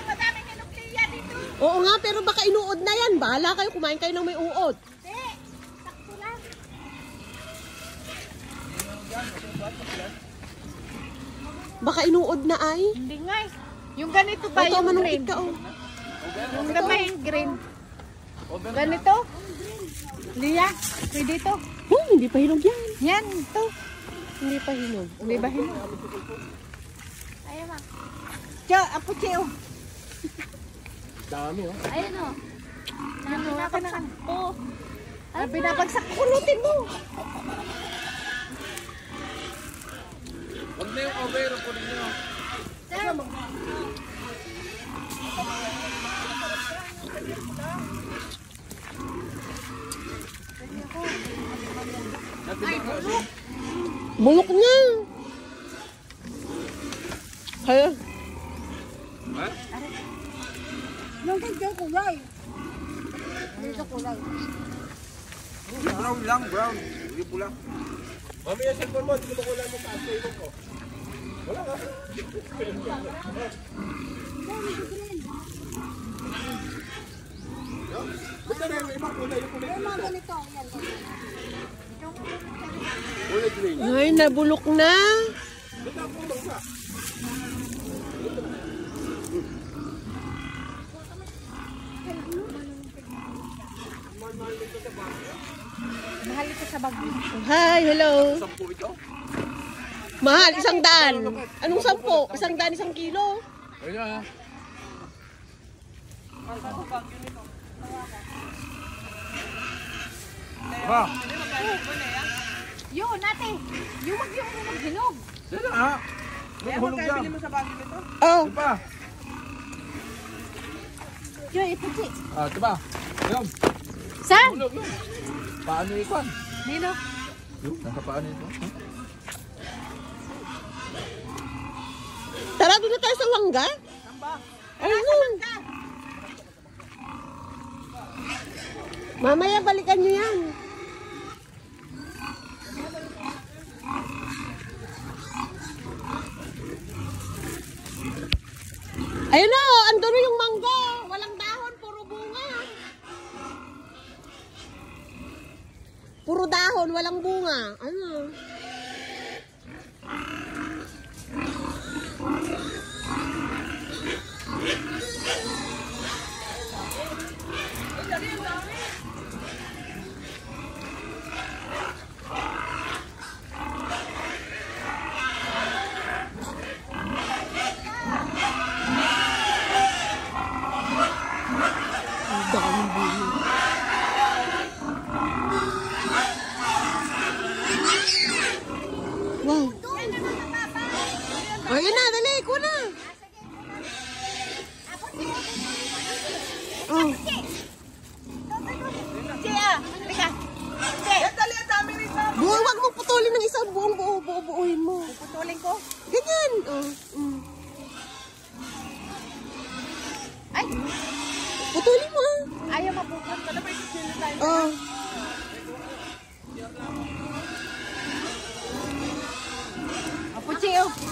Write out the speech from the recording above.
Madaming hinukliya dito. Oo nga, pero baka inuod na yan. Bahala kayo, kumain kayo ng may uod. Hindi, sakto lang. Baka inuod na ay. Hindi nga eh. Yung ganito ba Ito, yung manungkit green? ka, oh. Yung gamay green. Ganito? Liya, pwede ito. Hindi pa hinog yan. Yan, ito. Hindi pa hinog. Hindi ba hinog? Ayaw ma. Tiyo, apo tiyo. Dami, oh. Ayun o. Pinapagsak ko. Pinapagsak ko. Kulutin mo. Huwag na yung over, kunin nyo. Sir. Bulok niya. Kaya. Ha? Yung ganito kulay. Dito kulay. Brown lang, brown. Hindi pula. Mami, yung cellphone mo, hindi ko lang mo taas sa ilong ko. Wala ka. Basta na yung ibang kulay, yung kulay dito. Kulay green. Ay, nabulok na. Basta ang kulong ka. Mahal ito sa bagyo. Hi, hello. 10 ito. Mahal, 100. Anong 10? 100, 1 kilo. Ayan, ha. Ba? Yun, ate. Yung mag-hinog. Sila, ha? Hulog lang. Oh, Ito pa. Yun, iputi. Ah, ito pa. Ayun. Saan? Hulog lang. Paano ikon? Nino? Yung, nasa paano ito? tara doon na tayo sa langga. Ayun. Mamaya balikan nyo yan. Ayun na, oh, andun na yung mangga. Walang dahon, puro bunga. Puro dahon, walang bunga. Ano? Daming bunga. Wow. O, yun na, dali, kuna. Oh. Siya, teka. Dali, ang dami rin na. Huwag mo putulin ng isang buong buuin mo. Putulin ko. Ganyan. Oh. Ay, Putulin mo ah. ayaw mapupot. Ano ba yung sila tayo? Oh. Apo, Cheo.